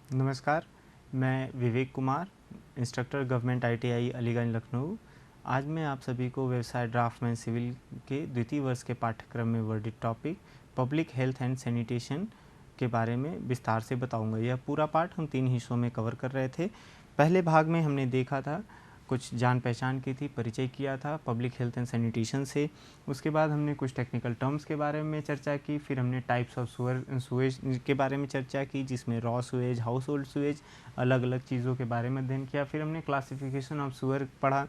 नमस्कार, मैं Vivek Kumar, instructor government ITI Aliganj Lucknow. आज मैं आप सभी को व्यवसाय ड्राफ्टमैन सिविल के द्वितीय वर्ष के पाठ्यक्रम में वर्णित topic public health and sanitation के बारे में विस्तार से बताऊंगा। यह पूरा पाठ हम 3 हिस्सों में कवर कर रहे थे। पहले भाग में हमने देखा था, कुछ जान पहचान की थी, परिचय किया था पब्लिक हेल्थ एंड सैनिटेशन से। उसके बाद हमने कुछ टेक्निकल टर्म्स के बारे में चर्चा की। फिर हमने टाइप्स ऑफ सुएज के बारे में चर्चा की, जिसमें raw Suez, house hold Suez, अलग अलग चीज़ों के बारे में अध्ययन किया। फिर हमने क्लासिफिकेशन ऑफ सुअर पढ़ा,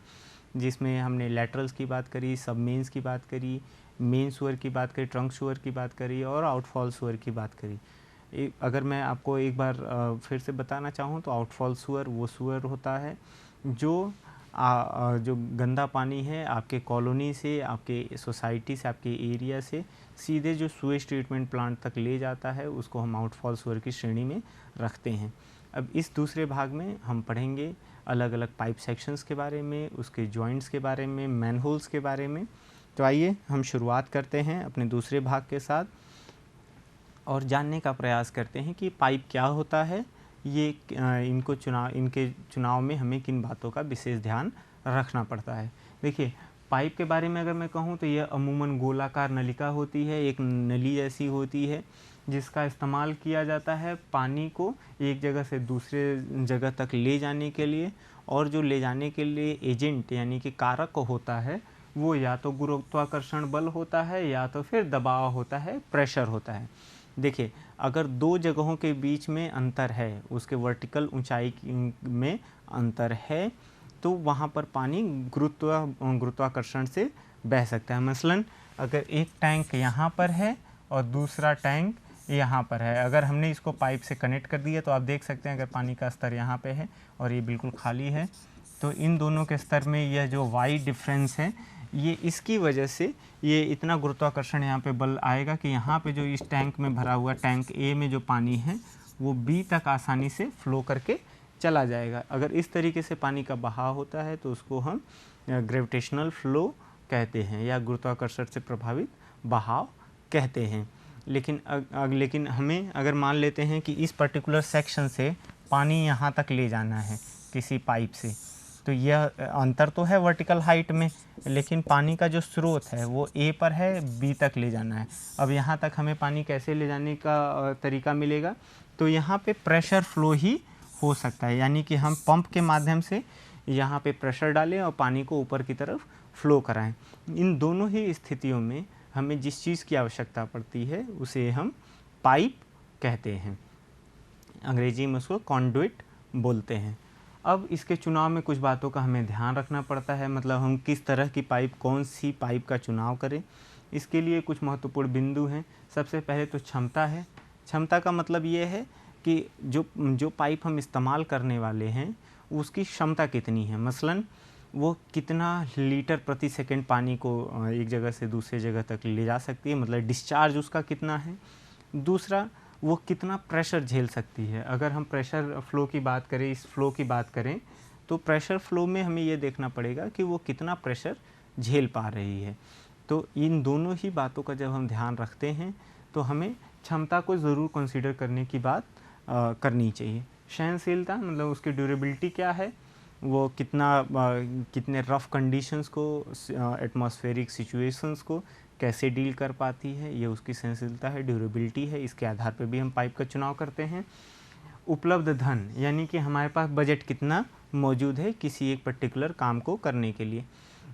जिसमें हमने लेटरल्स की बात करी, सब मेन्स की बात करी, मेन सुअर की बात करी, ट्रंक सुअर की बात करी और आउटफॉल सुअर की बात करी। अगर मैं आपको एक बार फिर से बताना चाहूँ तो आउटफॉल सुअर वो सुअर होता है जो गंदा पानी है आपके कॉलोनी से, आपके सोसाइटी से, आपके एरिया से सीधे जो सुएज ट्रीटमेंट प्लांट तक ले जाता है, उसको हम आउटफॉल सुअर की श्रेणी में रखते हैं। अब इस दूसरे भाग में हम पढ़ेंगे अलग अलग पाइप सेक्शंस के बारे में, उसके जॉइंट्स के बारे में, मैनहोल्स के बारे में। तो आइए हम शुरुआत करते हैं अपने दूसरे भाग के साथ और जानने का प्रयास करते हैं कि पाइप क्या होता है, ये इनके चुनाव में हमें किन बातों का विशेष ध्यान रखना पड़ता है। देखिए, पाइप के बारे में अगर मैं कहूँ तो यह अमूमन गोलाकार नलिका होती है, एक नली जैसी होती है, जिसका इस्तेमाल किया जाता है पानी को एक जगह से दूसरे जगह तक ले जाने के लिए। और जो ले जाने के लिए एजेंट यानी कि कारक होता है, वो या तो गुरुत्वाकर्षण बल होता है या तो फिर दबाव होता है, प्रेशर होता है। देखिए, अगर दो जगहों के बीच में अंतर है, उसके वर्टिकल ऊंचाई में अंतर है, तो वहाँ पर पानी गुरुत्वाकर्षण से बह सकता है। मसलन अगर एक टैंक यहाँ पर है और दूसरा टैंक यहाँ पर है, अगर हमने इसको पाइप से कनेक्ट कर दिया तो आप देख सकते हैं अगर पानी का स्तर यहाँ पे है और ये बिल्कुल खाली है, तो इन दोनों के स्तर में यह जो वाई डिफरेंस है, ये इसकी वजह से ये इतना गुरुत्वाकर्षण यहाँ पे बल आएगा कि यहाँ पे जो इस टैंक में भरा हुआ टैंक ए में जो पानी है वो बी तक आसानी से फ्लो करके चला जाएगा। अगर इस तरीके से पानी का बहाव होता है तो उसको हम ग्रेविटेशनल फ्लो कहते हैं या गुरुत्वाकर्षण से प्रभावित बहाव कहते हैं। लेकिन हमें अगर मान लेते हैं कि इस पर्टिकुलर सेक्शन से पानी यहाँ तक ले जाना है किसी पाइप से, तो यह अंतर तो है वर्टिकल हाइट में, लेकिन पानी का जो स्रोत है वो ए पर है, बी तक ले जाना है। अब यहाँ तक हमें पानी कैसे ले जाने का तरीका मिलेगा, तो यहाँ पे प्रेशर फ्लो ही हो सकता है, यानी कि हम पंप के माध्यम से यहाँ पे प्रेशर डालें और पानी को ऊपर की तरफ फ्लो कराएं। इन दोनों ही स्थितियों में हमें जिस चीज़ की आवश्यकता पड़ती है उसे हम पाइप कहते हैं, अंग्रेजी में उसको कॉन्डुइट बोलते हैं। अब इसके चुनाव में कुछ बातों का हमें ध्यान रखना पड़ता है, मतलब हम किस तरह की पाइप, कौन सी पाइप का चुनाव करें। इसके लिए कुछ महत्वपूर्ण बिंदु हैं। सबसे पहले तो क्षमता है। क्षमता का मतलब ये है कि जो पाइप हम इस्तेमाल करने वाले हैं उसकी क्षमता कितनी है। मसलन वो कितना लीटर प्रति सेकंड पानी को एक जगह से दूसरे जगह तक ले जा सकती है, मतलब डिस्चार्ज उसका कितना है। दूसरा, वो कितना प्रेशर झेल सकती है। अगर हम प्रेशर फ्लो की बात करें, इस फ्लो की बात करें, तो प्रेशर फ्लो में हमें ये देखना पड़ेगा कि वो कितना प्रेशर झेल पा रही है। तो इन दोनों ही बातों का जब हम ध्यान रखते हैं तो हमें क्षमता को ज़रूर कंसीडर करने की बात करनी चाहिए। सहनशीलता मतलब उसकी ड्यूरेबिलिटी क्या है, वो कितने रफ़ कंडीशंस को, एटमॉस्फेरिक सिचुएशंस को कैसे डील कर पाती है, ये उसकी सहनशीलता है, ड्यूरेबिलिटी है। इसके आधार पर भी हम पाइप का चुनाव करते हैं। उपलब्ध धन यानी कि हमारे पास बजट कितना मौजूद है किसी एक पर्टिकुलर काम को करने के लिए।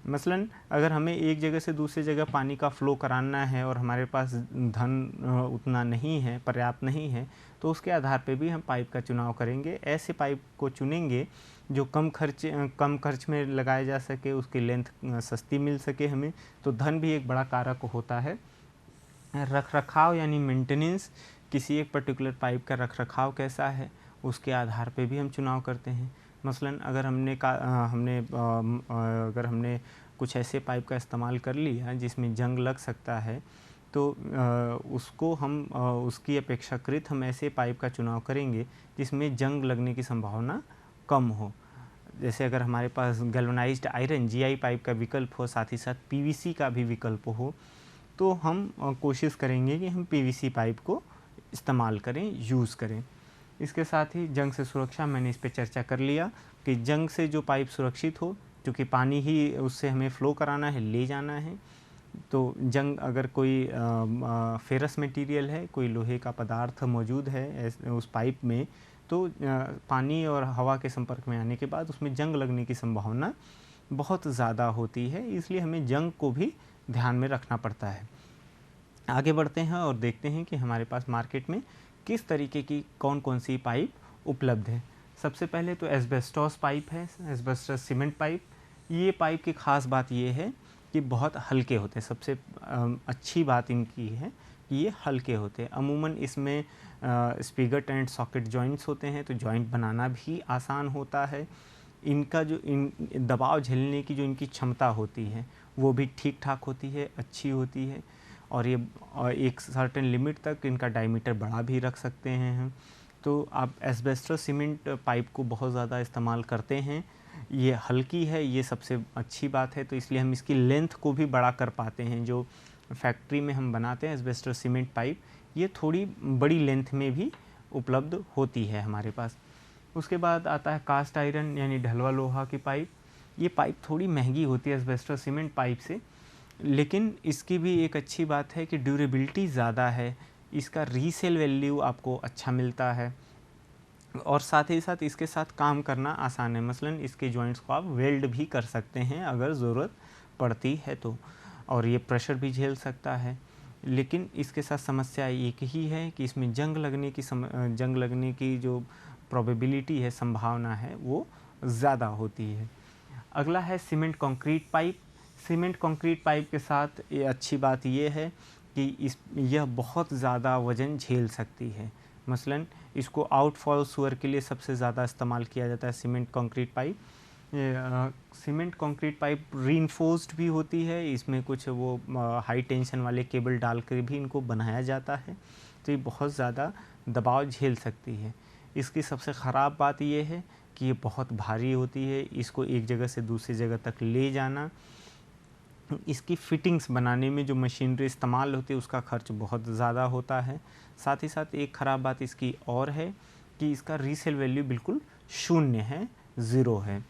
मसलन अगर हमें एक जगह से दूसरी जगह पानी का फ़्लो कराना है और हमारे पास धन उतना नहीं है, पर्याप्त नहीं है, तो उसके आधार पे भी हम पाइप का चुनाव करेंगे। ऐसे पाइप को चुनेंगे जो कम खर्च में लगाया जा सके, उसकी लेंथ सस्ती मिल सके हमें। तो धन भी एक बड़ा कारक होता है। रख रखाव यानी मेंटेनेंस, किसी एक पर्टिकुलर पाइप का रख रखाव कैसा है, उसके आधार पे भी हम चुनाव करते हैं। मसलन अगर हमने कुछ ऐसे पाइप का इस्तेमाल कर लिया जिसमें जंग लग सकता है, तो उसको हम उसकी अपेक्षाकृत हम ऐसे पाइप का चुनाव करेंगे जिसमें जंग लगने की संभावना कम हो। जैसे अगर हमारे पास गैल्वेनाइज्ड आयरन जीआई पाइप का विकल्प हो, साथ ही साथ पीवीसी का भी विकल्प हो, तो हम कोशिश करेंगे कि हम पीवीसी पाइप को इस्तेमाल करें, यूज़ करें। इसके साथ ही जंग से सुरक्षा, मैंने इस पे चर्चा कर लिया कि जंग से जो पाइप सुरक्षित हो, क्योंकि पानी ही उससे हमें फ़्लो कराना है, ले जाना है। तो जंग अगर कोई फेरस मटेरियल है, कोई लोहे का पदार्थ मौजूद है उस पाइप में, तो पानी और हवा के संपर्क में आने के बाद उसमें जंग लगने की संभावना बहुत ज़्यादा होती है, इसलिए हमें जंग को भी ध्यान में रखना पड़ता है। आगे बढ़ते हैं और देखते हैं कि हमारे पास मार्केट में किस तरीके की कौन कौन सी पाइप उपलब्ध है। सबसे पहले तो एस्बेस्टॉस पाइप है, एस्बेस्टॉस सीमेंट पाइप। ये पाइप की ख़ास बात ये है कि बहुत हल्के होते हैं। सबसे अच्छी बात इनकी है कि ये हल्के होते हैं। अमूमन इसमें स्पिगट एंड सॉकेट जॉइंट्स होते हैं, तो जॉइंट बनाना भी आसान होता है। इनका जो दबाव झेलने की जो इनकी क्षमता होती है वो भी ठीक ठाक होती है, अच्छी होती है। और ये एक सर्टेन लिमिट तक इनका डायमीटर बड़ा भी रख सकते हैं हम। तो आप एस्बेस्टॉस सीमेंट पाइप को बहुत ज़्यादा इस्तेमाल करते हैं। ये हल्की है, ये सबसे अच्छी बात है, तो इसलिए हम इसकी लेंथ को भी बड़ा कर पाते हैं। जो फैक्ट्री में हम बनाते हैं एस्बेस्टॉस सीमेंट पाइप, ये थोड़ी बड़ी लेंथ में भी उपलब्ध होती है हमारे पास। उसके बाद आता है कास्ट आयरन यानी ढलवा लोहा की पाइप। ये पाइप थोड़ी महंगी होती है एस्बेस्टॉस सीमेंट पाइप से, लेकिन इसकी भी एक अच्छी बात है कि ड्यूरेबिलिटी ज़्यादा है, इसका रीसेल वैल्यू आपको अच्छा मिलता है, और साथ ही साथ इसके साथ काम करना आसान है। मसलन इसके जॉइंट्स को आप वेल्ड भी कर सकते हैं अगर ज़रूरत पड़ती है तो, और ये प्रेशर भी झेल सकता है। लेकिन इसके साथ समस्या एक ही है कि इसमें जंग लगने की जो प्रोबेबिलिटी है, संभावना है, वो ज़्यादा होती है। अगला है cement concrete pipe. Cement concrete pipe के साथ ये अच्छी बात ये है कि यह बहुत ज़्यादा वज़न झेल सकती है। मसलन इसको आउटफॉल सुअर के लिए सबसे ज़्यादा इस्तेमाल किया जाता है cement concrete pipe. Cement concrete pipe reinforced भी होती है, इसमें कुछ वो हाई टेंशन वाले केबल डाल कर भी इनको बनाया जाता है, तो ये बहुत ज़्यादा दबाव झेल सकती है। इसकी सबसे ख़राब बात ये है कि ये बहुत भारी होती है, इसको एक जगह से दूसरी जगह तक ले जाना, इसकी फ़िटिंग्स बनाने में जो मशीनरी इस्तेमाल होती है उसका खर्च बहुत ज़्यादा होता है। साथ ही साथ एक ख़राब बात इसकी और है कि इसका रीसेल वैल्यू बिल्कुल शून्य है, ज़ीरो है।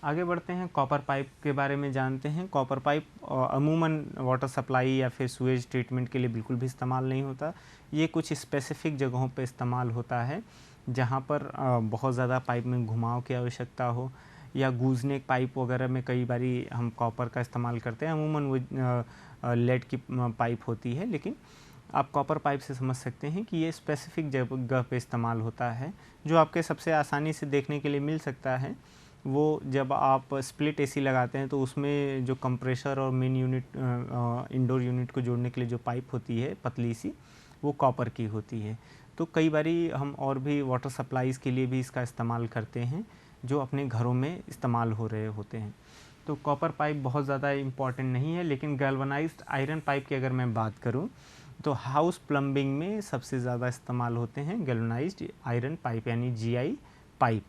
आगे बढ़ते हैं, कॉपर पाइप के बारे में जानते हैं। कॉपर पाइप अमूमन वाटर सप्लाई या फिर सूएज ट्रीटमेंट के लिए बिल्कुल भी इस्तेमाल नहीं होता। ये कुछ स्पेसिफ़िक जगहों पे इस्तेमाल होता है जहाँ पर बहुत ज़्यादा पाइप में घुमाव की आवश्यकता हो, या गूंजने पाइप वगैरह में कई बारी हम कॉपर का इस्तेमाल करते हैं। अमूमन वो लेड की पाइप होती है, लेकिन आप कॉपर पाइप से समझ सकते हैं कि ये स्पेसिफ़िक जगह पे इस्तेमाल होता है। जो आपके सबसे आसानी से देखने के लिए मिल सकता है वो जब आप स्प्लिट एसी लगाते हैं, तो उसमें जो कंप्रेसर और मेन यूनिट इंडोर यूनिट को जोड़ने के लिए जो पाइप होती है पतली सी, वो कॉपर की होती है। तो कई बारी हम और भी वाटर सप्लाईज़ के लिए भी इसका इस्तेमाल करते हैं जो अपने घरों में इस्तेमाल हो रहे होते हैं। तो कॉपर पाइप बहुत ज़्यादा इम्पॉर्टेंट नहीं है, लेकिन गैल्वनाइज्ड आयरन पाइप की अगर मैं बात करूं तो हाउस प्लम्बिंग में सबसे ज़्यादा इस्तेमाल होते हैं गैल्वनाइज्ड आयरन पाइप यानी जीआई पाइप।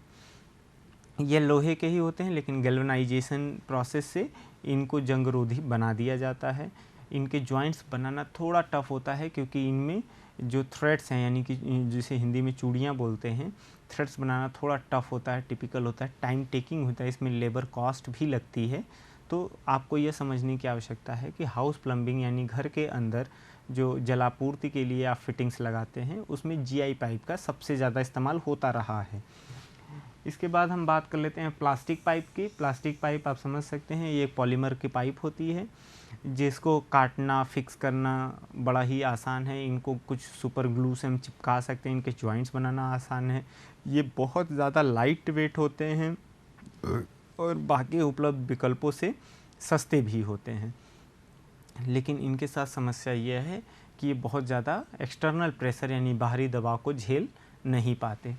ये लोहे के ही होते हैं, लेकिन गैल्वनाइजेशन प्रोसेस से इनको जंगरोधी बना दिया जाता है। इनके जॉइंट्स बनाना थोड़ा टफ़ होता है क्योंकि इनमें जो थ्रेड्स हैं, यानी कि जिसे हिंदी में चूड़ियाँ बोलते हैं, थ्रेड्स बनाना थोड़ा टफ़ होता है, टिपिकल होता है, टाइम टेकिंग होता है, इसमें लेबर कॉस्ट भी लगती है। तो आपको यह समझने की आवश्यकता है कि हाउस प्लम्बिंग यानी घर के अंदर जो जलापूर्ति के लिए आप फिटिंग्स लगाते हैं उसमें जीआई पाइप का सबसे ज़्यादा इस्तेमाल होता रहा है। इसके बाद हम बात कर लेते हैं प्लास्टिक पाइप की। प्लास्टिक पाइप आप समझ सकते हैं, ये एक पॉलीमर की पाइप होती है जिसको काटना, फिक्स करना बड़ा ही आसान है। इनको कुछ सुपर ग्लू से हम चिपका सकते हैं, इनके जॉइंट्स बनाना आसान है। ये बहुत ज़्यादा लाइट वेट होते हैं और बाकी उपलब्ध विकल्पों से सस्ते भी होते हैं, लेकिन इनके साथ समस्या यह है कि ये बहुत ज़्यादा एक्सटर्नल प्रेशर यानी बाहरी दबाव को झेल नहीं पाते।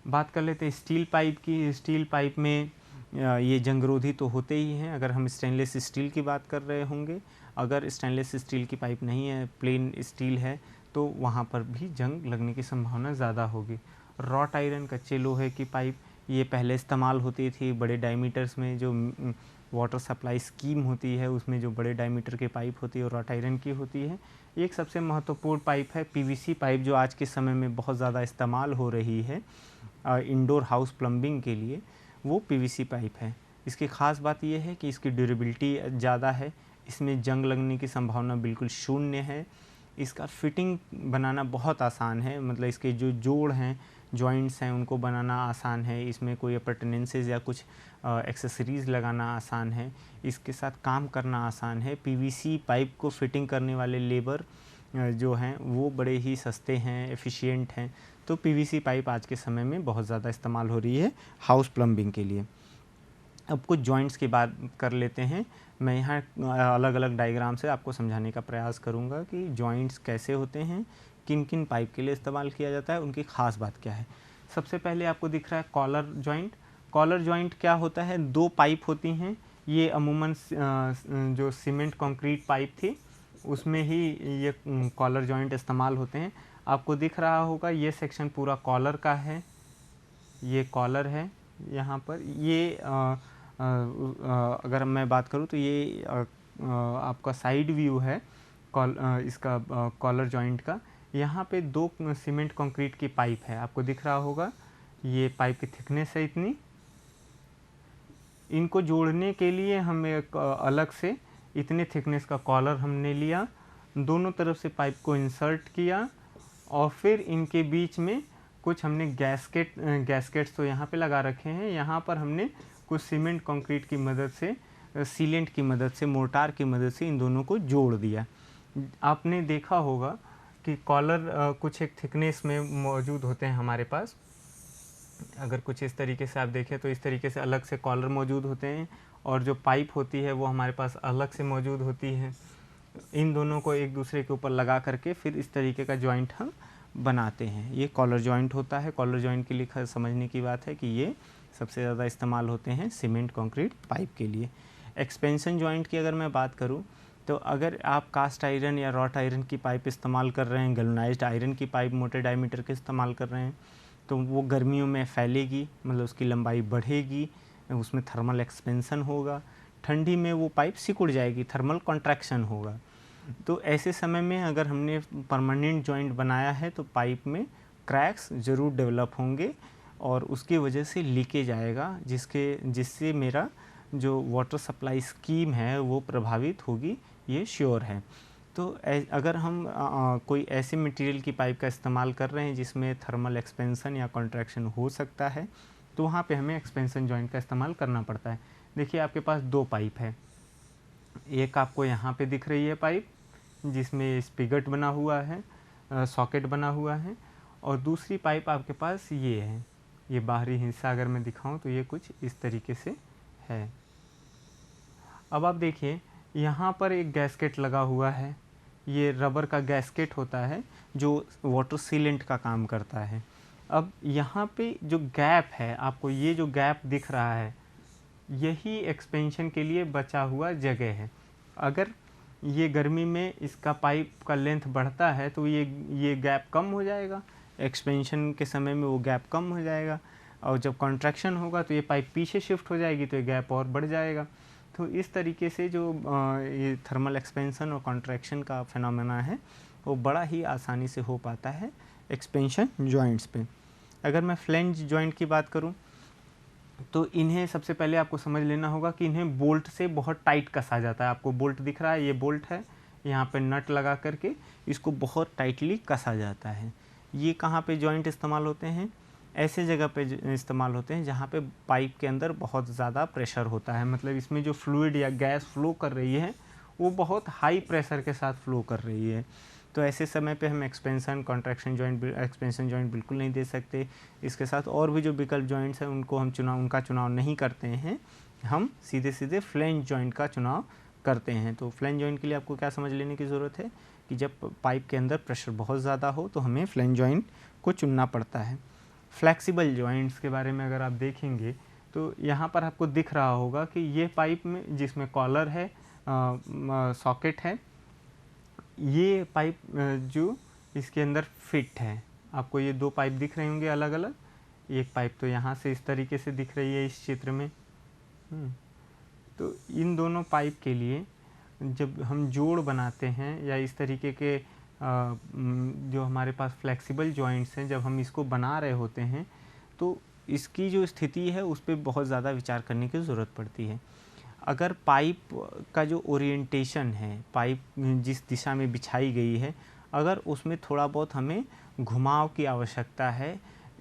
बात कर लेते हैं स्टील पाइप की। स्टील पाइप में ये जंगरोधी तो होते ही हैं अगर हम स्टेनलेस स्टील की बात कर रहे होंगे। अगर स्टेनलेस स्टील की पाइप नहीं है, प्लेन स्टील है, तो वहाँ पर भी जंग लगने की संभावना ज़्यादा होगी। रॉट आयरन, कच्चे लोहे की पाइप, ये पहले इस्तेमाल होती थी बड़े डायमीटर्स में, जो वाटर सप्लाई स्कीम होती है उसमें जो बड़े डायमीटर के पाइप होती है और रॉट आयरन की होती है। एक सबसे महत्वपूर्ण पाइप है पीवीसी पाइप, जो आज के समय में बहुत ज़्यादा इस्तेमाल हो रही है इंडोर हाउस प्लम्बिंग के लिए, वो पीवीसी पाइप है। इसकी ख़ास बात यह है कि इसकी ड्यूरेबिलिटी ज़्यादा है, इसमें जंग लगने की संभावना बिल्कुल शून्य है। इसका फिटिंग बनाना बहुत आसान है, मतलब इसके जो जोड़ हैं, जॉइंट्स हैं, उनको बनाना आसान है। इसमें कोई अपर्टेनेंसेस या कुछ एक्सेसरीज़ लगाना आसान है। इसके साथ काम करना आसान है। पीवीसी पाइप को फिटिंग करने वाले लेबर जो हैं वो बड़े ही सस्ते हैं, एफिशिएंट हैं। तो पीवीसी पाइप आज के समय में बहुत ज़्यादा इस्तेमाल हो रही है हाउस प्लम्बिंग के लिए। अब कुछ जॉइंट्स की बात कर लेते हैं। मैं यहाँ अलग अलग डायग्राम से आपको समझाने का प्रयास करूँगा कि जॉइंट्स कैसे होते हैं, किन किन पाइप के लिए इस्तेमाल किया जाता है, उनकी ख़ास बात क्या है। सबसे पहले आपको दिख रहा है कॉलर जॉइंट। कॉलर जॉइंट क्या होता है, दो पाइप होती हैं। ये अमूमन जो सीमेंट कंक्रीट पाइप थी उसमें ही ये कॉलर जॉइंट इस्तेमाल होते हैं। आपको दिख रहा होगा ये सेक्शन पूरा कॉलर का है, ये कॉलर है। यहाँ पर ये अगर मैं बात करूँ तो ये आपका साइड व्यू है इसका कॉलर जॉइंट का। यहाँ पे दो सीमेंट कंक्रीट की पाइप है, आपको दिख रहा होगा। ये पाइप की थिकनेस है इतनी। इनको जोड़ने के लिए हम एक अलग से इतने थिकनेस का कॉलर हमने लिया, दोनों तरफ से पाइप को इंसर्ट किया और फिर इनके बीच में कुछ हमने गैस्केट्स तो यहाँ पे लगा रखे हैं। यहाँ पर हमने कुछ सीमेंट कंक्रीट की मदद से, सीलेंट की मदद से, मोर्टार की मदद से इन दोनों को जोड़ दिया। आपने देखा होगा कि कॉलर कुछ एक थिकनेस में मौजूद होते हैं हमारे पास। अगर कुछ इस तरीके से आप देखें तो इस तरीके से अलग से कॉलर मौजूद होते हैं और जो पाइप होती है वो हमारे पास अलग से मौजूद होती है। इन दोनों को एक दूसरे के ऊपर लगा करके फिर इस तरीके का जॉइंट हम बनाते हैं। ये कॉलर जॉइंट होता है। कॉलर जॉइंट के लिए समझने की बात है कि ये सबसे ज़्यादा इस्तेमाल होते हैं सीमेंट कंक्रीट पाइप के लिए। एक्सपेंशन जॉइंट की अगर मैं बात करूँ तो अगर आप कास्ट आयरन या रॉट आयरन की पाइप इस्तेमाल कर रहे हैं, गैल्वेनाइज्ड आयरन की पाइप मोटे डायमीटर के इस्तेमाल कर रहे हैं, तो वो गर्मियों में फैलेगी, मतलब उसकी लंबाई बढ़ेगी, उसमें थर्मल एक्सपेंशन होगा। ठंडी में वो पाइप सिकुड़ जाएगी, थर्मल कॉन्ट्रैक्शन होगा। तो ऐसे समय में अगर हमने परमानेंट जॉइंट बनाया है तो पाइप में क्रैक्स ज़रूर डेवलप होंगे और उसकी वजह से लीकेज आएगा, जिससे मेरा जो वाटर सप्लाई स्कीम है वो प्रभावित होगी, ये श्योर है। तो अगर हम कोई ऐसे मटेरियल की पाइप का इस्तेमाल कर रहे हैं जिसमें थर्मल एक्सपेंशन या कॉन्ट्रैक्शन हो सकता है, तो वहाँ पे हमें एक्सपेंशन जॉइंट का इस्तेमाल करना पड़ता है। देखिए आपके पास दो पाइप है, एक आपको यहाँ पे दिख रही है पाइप जिसमें स्पिगट बना हुआ है, सॉकेट बना हुआ है, और दूसरी पाइप आपके पास ये है। ये बाहरी हिस्सा अगर मैं दिखाऊं तो ये कुछ इस तरीके से है। अब आप देखिए यहाँ पर एक गैस्केट लगा हुआ है, ये रबर का गैस्केट होता है जो वाटर सीलेंट का काम करता है। अब यहाँ पे जो गैप है, आपको ये जो गैप दिख रहा है, यही एक्सपेंशन के लिए बचा हुआ जगह है। अगर ये गर्मी में इसका पाइप का लेंथ बढ़ता है तो ये गैप कम हो जाएगा, एक्सपेंशन के समय में वो गैप कम हो जाएगा, और जब कॉन्ट्रैक्शन होगा तो ये पाइप पीछे शिफ्ट हो जाएगी तो ये गैप और बढ़ जाएगा। तो इस तरीके से जो ये थर्मल एक्सपेंशन और कॉन्ट्रैक्शन का फिनोमेना है वो बड़ा ही आसानी से हो पाता है एक्सपेंशन जॉइंट्स पे। अगर मैं फ्लेंज जॉइंट की बात करूं तो इन्हें सबसे पहले आपको समझ लेना होगा कि इन्हें बोल्ट से बहुत टाइट कसा जाता है। आपको बोल्ट दिख रहा है, ये बोल्ट है, यहाँ पे नट लगा करके इसको बहुत टाइटली कसा जाता है। ये कहाँ पे जॉइंट इस्तेमाल होते हैं, ऐसे जगह पे इस्तेमाल होते हैं जहाँ पे पाइप के अंदर बहुत ज़्यादा प्रेशर होता है, मतलब इसमें जो फ्लूइड या गैस फ्लो कर रही है वो बहुत हाई प्रेशर के साथ फ्लो कर रही है। तो ऐसे समय पे हम एक्सपेंशन जॉइंट बिल्कुल नहीं दे सकते। इसके साथ और भी जो विकल्प जॉइंट्स हैं उनका चुनाव नहीं करते हैं, हम सीधे फ्लेंज जॉइंट का चुनाव करते हैं। तो फ्लेंज जॉइंट के लिए आपको क्या समझ लेने की ज़रूरत है कि जब पाइप के अंदर प्रेशर बहुत ज़्यादा हो तो हमें फ्लेंज जॉइंट को चुनना पड़ता है। फ्लेक्सिबल जॉइंट्स के बारे में अगर आप देखेंगे तो यहाँ पर आपको दिख रहा होगा कि ये पाइप में जिसमें कॉलर है, सॉकेट है, ये पाइप जो इसके अंदर फिट है। आपको ये दो पाइप दिख रहे होंगे अलग अलग। एक पाइप तो यहाँ से इस तरीके से दिख रही है इस चित्र में, तो इन दोनों पाइप के लिए जब हम जोड़ बनाते हैं या इस तरीके के जो हमारे पास फ्लेक्सिबल जॉइंट्स हैं, जब हम इसको बना रहे होते हैं तो इसकी जो स्थिति है उस पर बहुत ज़्यादा विचार करने की ज़रूरत पड़ती है। अगर पाइप का जो ओरिएंटेशन है, पाइप जिस दिशा में बिछाई गई है, अगर उसमें थोड़ा बहुत हमें घुमाव की आवश्यकता है,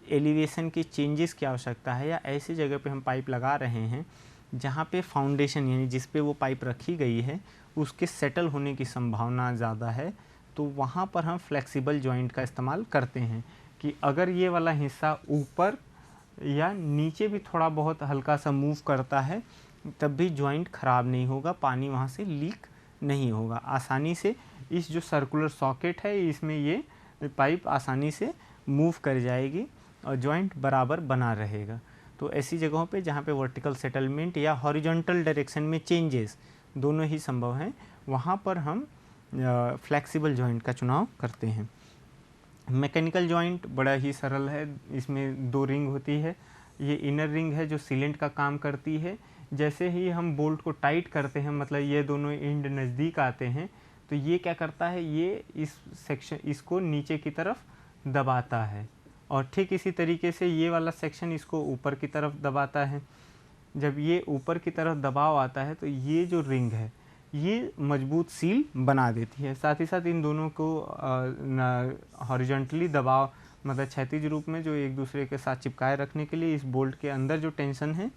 एलिवेशन के चेंजेस की आवश्यकता है, या ऐसी जगह पे हम पाइप लगा रहे हैं जहाँ पे फाउंडेशन यानी जिस पे वो पाइप रखी गई है उसके सेटल होने की संभावना ज़्यादा है, तो वहाँ पर हम फ्लेक्सिबल जॉइंट का इस्तेमाल करते हैं कि अगर ये वाला हिस्सा ऊपर या नीचे भी थोड़ा बहुत हल्का सा मूव करता है तब भी जॉइंट ख़राब नहीं होगा, पानी वहाँ से लीक नहीं होगा। आसानी से इस जो सर्कुलर सॉकेट है इसमें ये पाइप आसानी से मूव कर जाएगी और जॉइंट बराबर बना रहेगा। तो ऐसी जगहों पे जहाँ पे वर्टिकल सेटलमेंट या हॉरिजॉन्टल डायरेक्शन में चेंजेस दोनों ही संभव हैं, वहाँ पर हम फ्लेक्सिबल जॉइंट का चुनाव करते हैं। मैकेनिकल जॉइंट बड़ा ही सरल है, इसमें 2 रिंग होती है। ये इनर रिंग है जो सीलेंट का काम करती है। जैसे ही हम बोल्ट को टाइट करते हैं, मतलब ये दोनों एंड नज़दीक आते हैं, तो ये क्या करता है, ये इस सेक्शन इसको नीचे की तरफ दबाता है और ठीक इसी तरीके से ये वाला सेक्शन इसको ऊपर की तरफ दबाता है। जब ये ऊपर की तरफ दबाव आता है तो ये जो रिंग है ये मजबूत सील बना देती है। साथ ही साथ इन दोनों को हॉरिजॉन्टली दबाव मतलब क्षैतिज रूप में जो एक दूसरे के साथ चिपकाए रखने के लिए इस बोल्ट के अंदर जो टेंशन है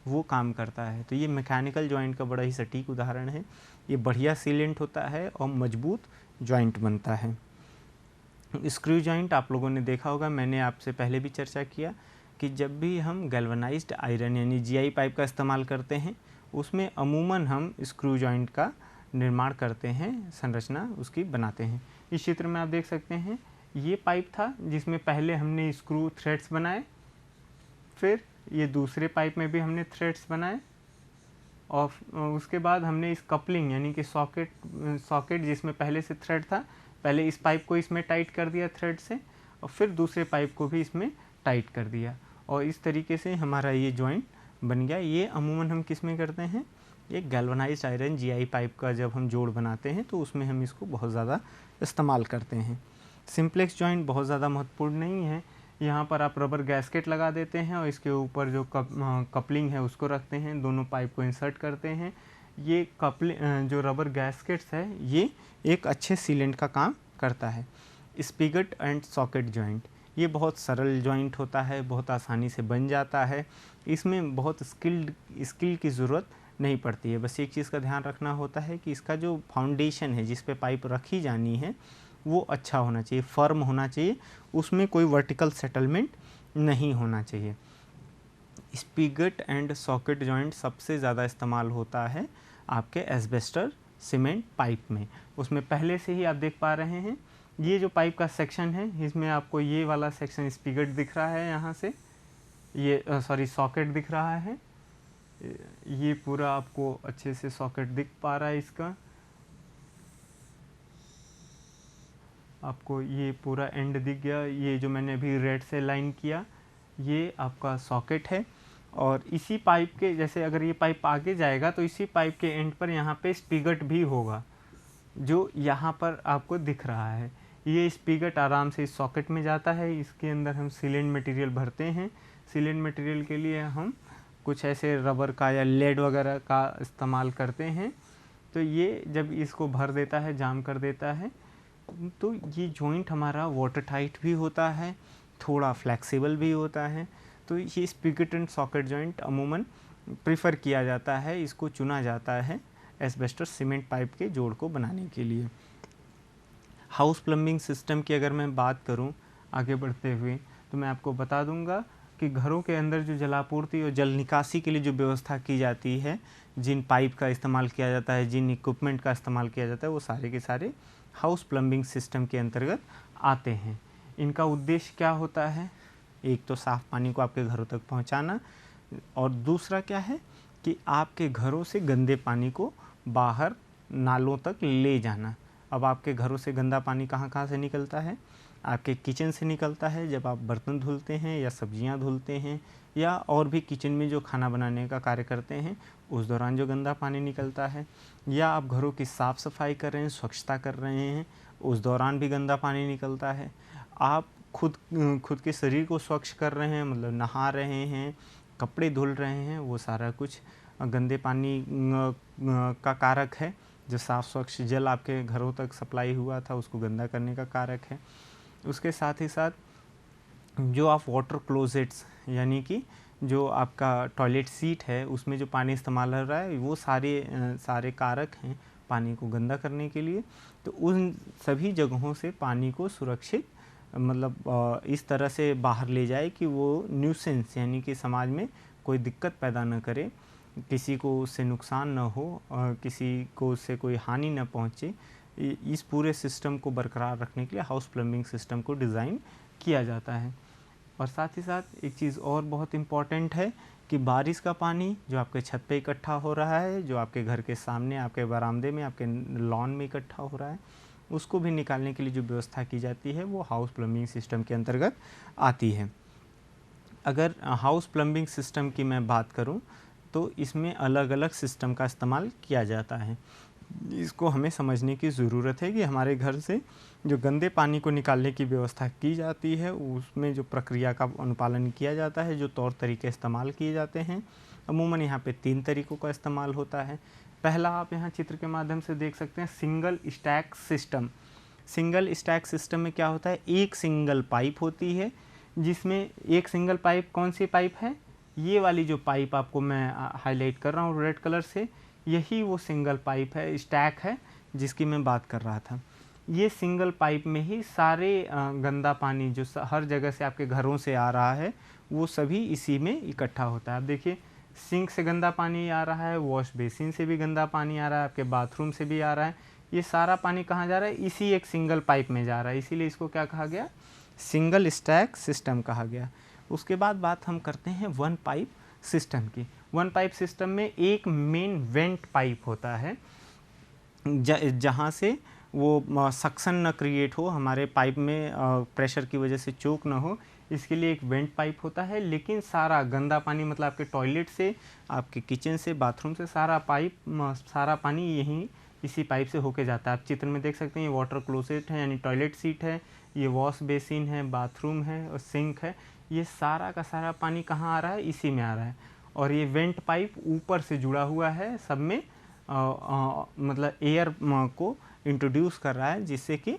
वो काम करता है। तो ये मैकेनिकल जॉइंट का बड़ा ही सटीक उदाहरण है। ये बढ़िया सीलेंट होता है और मजबूत जॉइंट बनता है। स्क्रू जॉइंट आप लोगों ने देखा होगा, मैंने आपसे पहले भी चर्चा किया कि जब भी हम गैल्वनाइज्ड आयरन यानी जीआई पाइप का इस्तेमाल करते हैं उसमें अमूमन हम स्क्रू जॉइंट का निर्माण करते हैं, संरचना उसकी बनाते हैं। इस चित्र में आप देख सकते हैं ये पाइप था जिसमें पहले हमने स्क्रू थ्रेड्स बनाए, फिर ये दूसरे पाइप में भी हमने थ्रेड्स बनाए और उसके बाद हमने इस कपलिंग यानी कि सॉकेट जिसमें पहले से थ्रेड था, पहले इस पाइप को इसमें टाइट कर दिया थ्रेड से और फिर दूसरे पाइप को भी इसमें टाइट कर दिया और इस तरीके से हमारा ये जॉइंट बन गया। ये अमूमन हम किस में करते हैं, ये गैल्वनाइज्ड आयरन जीआई पाइप का जब हम जोड़ बनाते हैं तो उसमें हम इसको बहुत ज़्यादा इस्तेमाल करते हैं। सिंप्लेक्स जॉइंट बहुत ज़्यादा महत्वपूर्ण नहीं है। यहाँ पर आप रबर गैस्केट लगा देते हैं और इसके ऊपर जो कपलिंग है उसको रखते हैं, दोनों पाइप को इंसर्ट करते हैं। ये जो रबर गैस्केट्स है ये एक अच्छे सीलेंट का काम करता है। स्पिगट एंड सॉकेट जॉइंट, ये बहुत सरल जॉइंट होता है, बहुत आसानी से बन जाता है। इसमें बहुत स्किल की ज़रूरत नहीं पड़ती है। बस एक चीज़ का ध्यान रखना होता है कि इसका जो फाउंडेशन है जिस पे पाइप रखी जानी है वो अच्छा होना चाहिए, फर्म होना चाहिए, उसमें कोई वर्टिकल सेटलमेंट नहीं होना चाहिए। स्पिगट एंड सॉकेट जॉइंट सबसे ज़्यादा इस्तेमाल होता है आपके एस्बेस्टर सीमेंट पाइप में। उसमें पहले से ही आप देख पा रहे हैं ये जो पाइप का सेक्शन है इसमें आपको ये वाला सेक्शन स्पिगट दिख रहा है, यहाँ से ये सॉकेट दिख रहा है, ये पूरा आपको अच्छे से सॉकेट दिख पा रहा है। इसका आपको ये पूरा एंड दिख गया। ये जो मैंने अभी रेड से लाइन किया ये आपका सॉकेट है और इसी पाइप के जैसे अगर ये पाइप आगे जाएगा तो इसी पाइप के एंड पर यहाँ पे स्पिगट भी होगा जो यहाँ पर आपको दिख रहा है। ये स्पिगट आराम से इस सॉकेट में जाता है, इसके अंदर हम सीलेंट मटेरियल भरते हैं। सीलेंट मटेरियल के लिए हम कुछ ऐसे रबर का या लेड वगैरह का इस्तेमाल करते हैं। तो ये जब इसको भर देता है, जाम कर देता है, तो ये जॉइंट हमारा वाटर टाइट भी होता है, थोड़ा फ्लेक्सिबल भी होता है। तो ये स्पिगट एंड सॉकेट जॉइंट अमूमन प्रेफर किया जाता है, इसको चुना जाता है एस्बेस्टर सीमेंट पाइप के जोड़ को बनाने के लिए। हाउस प्लम्बिंग सिस्टम की अगर मैं बात करूं आगे बढ़ते हुए तो मैं आपको बता दूंगा कि घरों के अंदर जो जलापूर्ति और जल निकासी के लिए जो व्यवस्था की जाती है, जिन पाइप का इस्तेमाल किया जाता है, जिन इक्विपमेंट का इस्तेमाल किया जाता है, वो सारे के सारे हाउस प्लम्बिंग सिस्टम के अंतर्गत आते हैं। इनका उद्देश्य क्या होता है, एक तो साफ़ पानी को आपके घरों तक पहुंचाना और दूसरा क्या है कि आपके घरों से गंदे पानी को बाहर नालों तक ले जाना। अब आपके घरों से गंदा पानी कहाँ कहाँ से निकलता है, आपके किचन से निकलता है जब आप बर्तन धुलते हैं या सब्जियां धुलते हैं या और भी किचन में जो खाना बनाने का कार्य करते हैं उस दौरान जो गंदा पानी निकलता है, या आप घरों की साफ़ सफाई कर रहे हैं, स्वच्छता कर रहे हैं, उस दौरान भी गंदा पानी निकलता है। आप खुद के शरीर को स्वच्छ कर रहे हैं, मतलब नहा रहे हैं, कपड़े धुल रहे हैं, वो सारा कुछ गंदे पानी का कारक है। जो साफ़ स्वच्छ जल आपके घरों तक सप्लाई हुआ था उसको गंदा करने का कारक है। उसके साथ ही साथ जो आप वाटर क्लोजेट्स यानी कि जो आपका टॉयलेट सीट है उसमें जो पानी इस्तेमाल हो रहा है, वो सारे कारक हैं पानी को गंदा करने के लिए। तो उन सभी जगहों से पानी को सुरक्षित मतलब इस तरह से बाहर ले जाए कि वो न्यूसेंस यानी कि समाज में कोई दिक्कत पैदा न करे, किसी को उससे नुकसान न हो, किसी को उससे कोई हानि न पहुँचे। इस पूरे सिस्टम को बरकरार रखने के लिए हाउस प्लम्बिंग सिस्टम को डिज़ाइन किया जाता है। और साथ ही साथ एक चीज़ और बहुत इम्पॉर्टेंट है कि बारिश का पानी जो आपके छत पे इकट्ठा हो रहा है, जो आपके घर के सामने, आपके बरामदे में, आपके लॉन में इकट्ठा हो रहा है, उसको भी निकालने के लिए जो व्यवस्था की जाती है वो हाउस प्लम्बिंग सिस्टम के अंतर्गत आती है। अगर हाउस प्लम्बिंग सिस्टम की मैं बात करूं तो इसमें अलग अलग सिस्टम का इस्तेमाल किया जाता है। इसको हमें समझने की ज़रूरत है कि हमारे घर से जो गंदे पानी को निकालने की व्यवस्था की जाती है उसमें जो प्रक्रिया का अनुपालन किया जाता है, जो तौर तरीके इस्तेमाल किए जाते हैं, अमूमन यहाँ पे 3 तरीक़ों का इस्तेमाल होता है। पहला आप यहाँ चित्र के माध्यम से देख सकते हैं, single stack system. Single stack system में क्या होता है, एक सिंगल पाइप होती है जिसमें एक सिंगल पाइप, कौन सी पाइप है, ये वाली जो पाइप आपको मैं हाईलाइट कर रहा हूँ रेड कलर से, यही वो सिंगल पाइप है, स्टैक है जिसकी मैं बात कर रहा था। ये सिंगल पाइप में ही सारे गंदा पानी जो हर जगह से आपके घरों से आ रहा है वो सभी इसी में इकट्ठा होता है। आप देखिए, सिंक से गंदा पानी आ रहा है, वॉश बेसिन से भी गंदा पानी आ रहा है, आपके बाथरूम से भी आ रहा है, ये सारा पानी कहाँ जा रहा है, इसी एक सिंगल पाइप में जा रहा है, इसीलिए इसको क्या कहा गया, सिंगल स्टैक सिस्टम कहा गया। उसके बाद बात हम करते हैं वन पाइप सिस्टम की। वन पाइप सिस्टम में एक मेन वेंट पाइप होता है जहाँ से वो सक्शन न क्रिएट हो, हमारे पाइप में प्रेशर की वजह से चोक न हो, इसके लिए एक वेंट पाइप होता है। लेकिन सारा गंदा पानी मतलब आपके टॉयलेट से, आपके किचन से, बाथरूम से सारा पानी यहीं इसी पाइप से होके जाता है। आप चित्र में देख सकते हैं, ये वाटर क्लोसेट है यानी टॉयलेट सीट है, ये वॉश बेसिन है, बाथरूम है और सिंक है, ये सारा का सारा पानी कहाँ आ रहा है, इसी में आ रहा है। और ये वेंट पाइप ऊपर से जुड़ा हुआ है, सब में मतलब एयर को इंट्रोड्यूस कर रहा है जिससे कि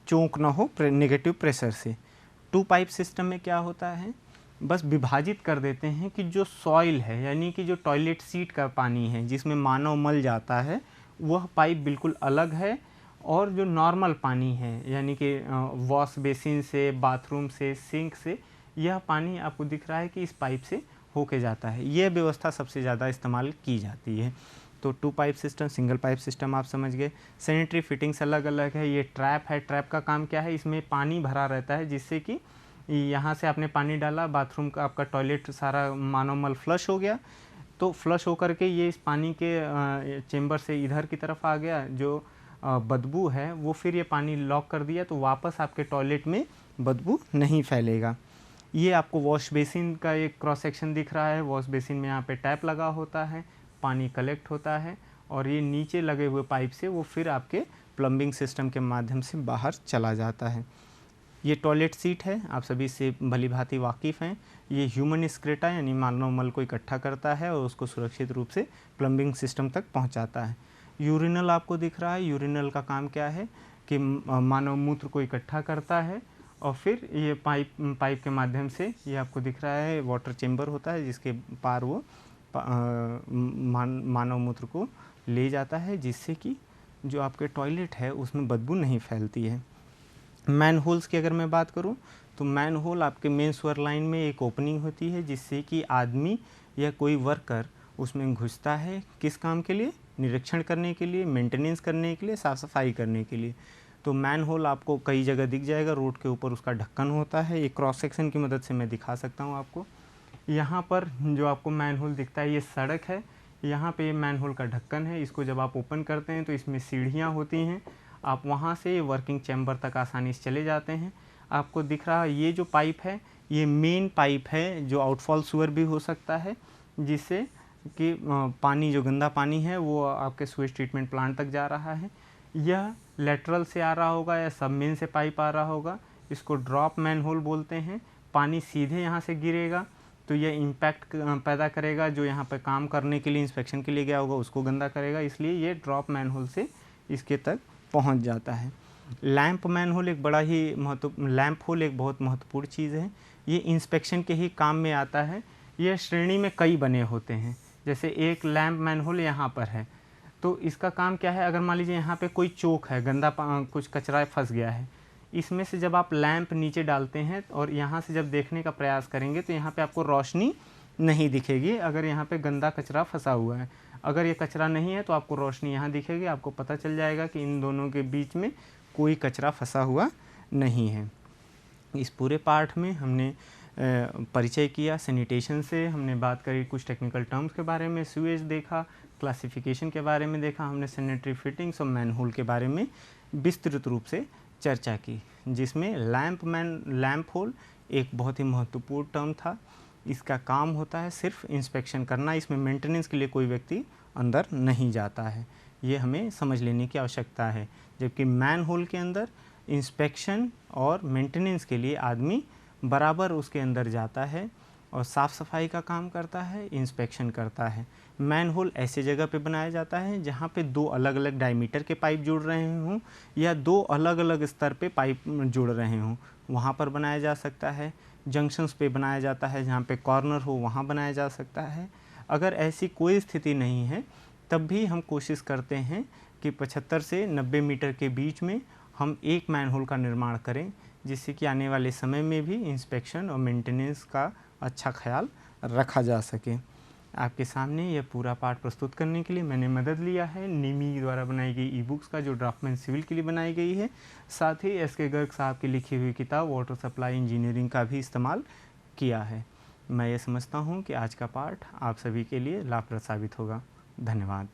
चोक ना हो नेगेटिव प्रेशर से। टू पाइप सिस्टम में क्या होता है, बस विभाजित कर देते हैं कि जो सॉइल है यानी कि जो टॉयलेट सीट का पानी है जिसमें मानव मल जाता है वह पाइप बिल्कुल अलग है, और जो नॉर्मल पानी है यानी कि वॉश बेसिन से, बाथरूम से, सिंक से, यह पानी आपको दिख रहा है कि इस पाइप से होके जाता है। यह व्यवस्था सबसे ज़्यादा इस्तेमाल की जाती है। तो two pipe system, single pipe system आप समझ गए। सैनिटरी फिटिंग्स अलग अलग है। ये ट्रैप है, ट्रैप का काम क्या है, इसमें पानी भरा रहता है जिससे कि यहाँ से आपने पानी डाला, बाथरूम का आपका टॉयलेट सारा मानव मल फ्लश हो गया, तो फ्लश होकर के ये इस पानी के चेंबर से इधर की तरफ आ गया, जो बदबू है वो फिर ये पानी लॉक कर दिया तो वापस आपके टॉयलेट में बदबू नहीं फैलेगा। ये आपको वॉश बेसिन का एक क्रॉस सेक्शन दिख रहा है। वॉश बेसिन में यहाँ पे टैप लगा होता है, पानी कलेक्ट होता है और ये नीचे लगे हुए पाइप से वो फिर आपके प्लम्बिंग सिस्टम के माध्यम से बाहर चला जाता है। ये टॉयलेट सीट है, आप सभी से भली भांति वाकिफ़ हैं। ये ह्यूमन एक्सक्रीटा यानी मानव मल को इकट्ठा करता है और उसको सुरक्षित रूप से प्लम्बिंग सिस्टम तक पहुंचाता है। यूरिनल आपको दिख रहा है। यूरिनल का काम क्या है कि मानव मूत्र को इकट्ठा करता है और फिर ये पाइप के माध्यम से, ये आपको दिख रहा है वाटर चेम्बर होता है जिसके पार वो मानव मूत्र को ले जाता है जिससे कि जो आपके टॉयलेट है उसमें बदबू नहीं फैलती है। मैन होल्स की अगर मैं बात करूं तो मैन होल आपके मेन स्वर लाइन में एक ओपनिंग होती है जिससे कि आदमी या कोई वर्कर उसमें घुसता है। किस काम के लिए, निरीक्षण करने के लिए, मेंटेनेंस करने के लिए, साफ़ सफाई करने के लिए। तो मैन होल आपको कई जगह दिख जाएगा, रोड के ऊपर उसका ढक्कन होता है। एक क्रॉस सेक्शन की मदद से मैं दिखा सकता हूँ आपको। यहाँ पर जो आपको मैन होल दिखता है ये सड़क है, यहाँ पे मैन होल का ढक्कन है। इसको जब आप ओपन करते हैं तो इसमें सीढ़ियाँ होती हैं, आप वहाँ से वर्किंग चैम्बर तक आसानी से चले जाते हैं। आपको दिख रहा है ये जो पाइप है ये मेन पाइप है जो आउटफॉल सुअर भी हो सकता है, जिससे कि पानी जो गंदा पानी है वो आपके सुएज ट्रीटमेंट प्लांट तक जा रहा है। यह लेटरल से आ रहा होगा या सबमेन से पाइप आ रहा होगा, इसको ड्रॉप मैनहोल बोलते हैं। पानी सीधे यहाँ से गिरेगा तो यह इम्पैक्ट पैदा करेगा, जो यहाँ पर काम करने के लिए इंस्पेक्शन के लिए गया होगा उसको गंदा करेगा, इसलिए ये ड्रॉप मैनहोल से इसके तक पहुँच जाता है। लैंप मैनहोल एक बड़ा ही लैंप होल एक बहुत महत्वपूर्ण चीज़ है। ये इंस्पेक्शन के ही काम में आता है। यह श्रेणी में कई बने होते हैं। जैसे एक लैंप मैनहोल यहाँ पर है, तो इसका काम क्या है, अगर मान लीजिए यहाँ पे कोई चोक है, गंदा कुछ कचरा फंस गया है, इसमें से जब आप लैंप नीचे डालते हैं और यहाँ से जब देखने का प्रयास करेंगे तो यहाँ पे आपको रोशनी नहीं दिखेगी अगर यहाँ पे गंदा कचरा फंसा हुआ है। अगर ये कचरा नहीं है तो आपको रोशनी यहाँ दिखेगी, आपको पता चल जाएगा कि इन दोनों के बीच में कोई कचरा फंसा हुआ नहीं है। इस पूरे पाठ में हमने परिचय किया सैनिटेशन से, हमने बात करी कुछ टेक्निकल टर्म्स के बारे में, सीवेज देखा, क्लासिफिकेशन के बारे में देखा, हमने सैनिटरी फिटिंग्स और मैनहोल के बारे में विस्तृत रूप से चर्चा की, जिसमें लैंप होल एक बहुत ही महत्वपूर्ण टर्म था। इसका काम होता है सिर्फ इंस्पेक्शन करना, इसमें मेंटेनेंस के लिए कोई व्यक्ति अंदर नहीं जाता है, ये हमें समझ लेने की आवश्यकता है। जबकि मैनहोल के अंदर इंस्पेक्शन और मेंटेनेंस के लिए आदमी बराबर उसके अंदर जाता है और साफ़ सफाई का काम करता है, इंस्पेक्शन करता है। मैनहोल ऐसे जगह पे बनाया जाता है जहाँ पे दो अलग अलग डायमीटर के पाइप जुड़ रहे हों या दो अलग अलग स्तर पे पाइप जुड़ रहे हों, वहाँ पर बनाया जा सकता है। जंक्शंस पे बनाया जाता है, जहाँ पे कॉर्नर हो वहाँ बनाया जा सकता है। अगर ऐसी कोई स्थिति नहीं है तब भी हम कोशिश करते हैं कि 75 से 90 मीटर के बीच में हम एक मैनहोल का निर्माण करें, जिससे कि आने वाले समय में भी इंस्पेक्शन और मेंटेनेंस का अच्छा ख्याल रखा जा सके। आपके सामने यह पूरा पाठ प्रस्तुत करने के लिए मैंने मदद लिया है निमी द्वारा बनाई गई ई बुक्स का, जो ड्राफ्टमैन सिविल के लिए बनाई गई है। साथ ही एस.के. गर्ग साहब की लिखी हुई किताब वाटर सप्लाई इंजीनियरिंग का भी इस्तेमाल किया है। मैं ये समझता हूँ कि आज का पाठ आप सभी के लिए लाभप्रद साबित होगा। धन्यवाद।